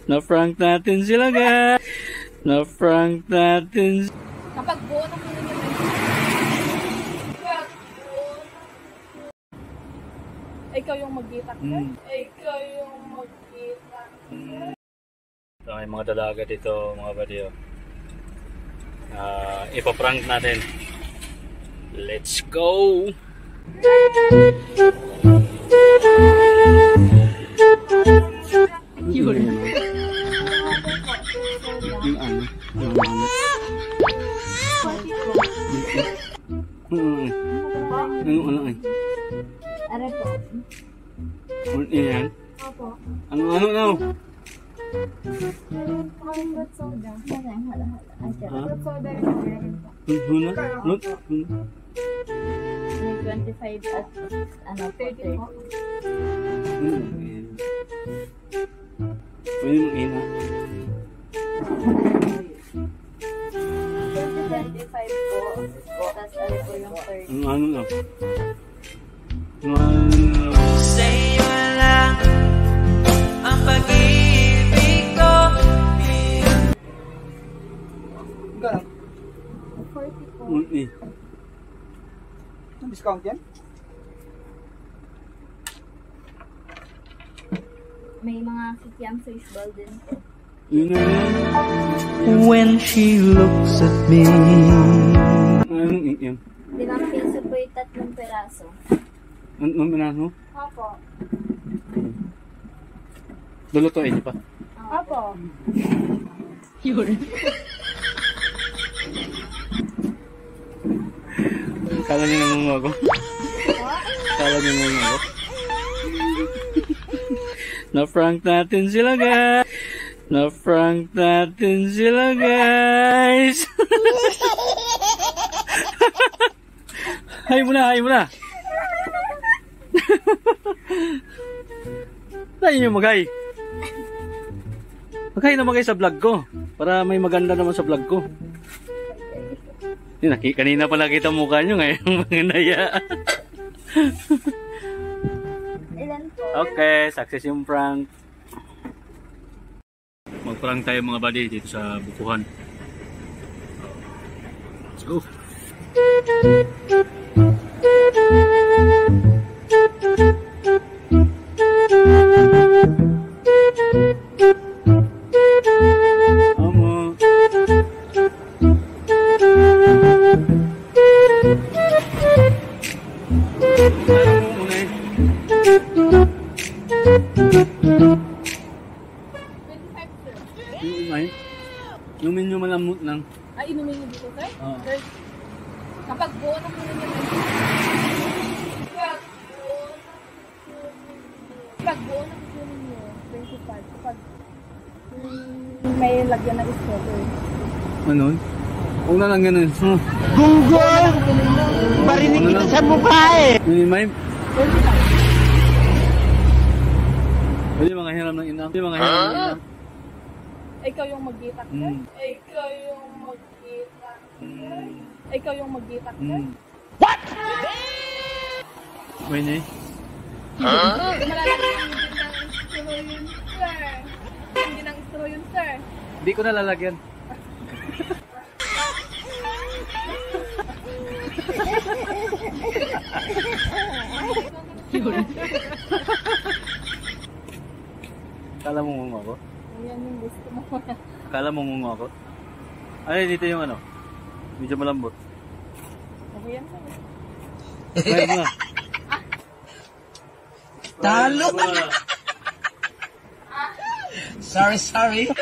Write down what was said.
Na-prank natin sila, guys. Na-prank natin. Kapag buo na po nyo ikaw yung mag-itak ka? Ikaw yung mag-itak ka? So, may mga dalaga dito, mga badiyo. Ipaprank natin. Let's go! Yun. Yung ano? Yung ano? Ano ano ay? Are po. Ano yan? Opo. Ano ano ano? Fruit soda. Hala. Fruit soda rin po. Huna? Lut? 25 at ano, 30 po. Pwede mong ina. 25 po. Tapos ano po yung 30. Ano lang? Ano? Sa'yo lang ang pag-ibig ko. Gano'n? 40 po. Ang discount yan? May mga kikiam fishball din po. Yun na yan. When she looks at me. Anong iim? 5 piso po yung 3 peraso. Anong pinaso? Opo. Lulutuin niyo pa. Opo. Yun. Kala niyo nangungo ako? Kala niyo nangungo ako? Na-prank natin sila, guys. Na-prank natin sila, guys. Hay mo na, hay mo na. Tayo nyo magay. Magay na magay sa vlog ko. Para may maganda naman sa vlog ko. Yun, kanina pa nakita mukha nyo ngayon. Mga naya. Ilan po? Okay, success yung prank. Mag-prank tayo mga buddy dito sa Bukuhan. Let's go. Amo. Inumin nyo malamot lang. Ay, inumin nyo dito, sir? Oo. Sir, kapag buo na po nyo kapag buo na po nyo 25. Kapag may lagyan na gusto ko. Ano? Huwag na lang ganun. Google! Barinig kita sa mukha eh! May pwede mga hiram ng ina. Pwede mga hiram ng ina. Ikaw yung mag-itak, sir? Ikaw yung mag-itak, sir? Ikaw yung mag-itak, sir? What? Pwede? Malalagyan yung hindi ng istro yun, sir. Hindi ng istro yun, sir. Hindi ko nalalagyan. Kala mo ngungo ako? Ayan yung gusto mo. Kala mo ngungo ako? Ay, dito yung ano. Medyo malambot. Okay yan, sir. Kaya mo na. Talo! Sorry.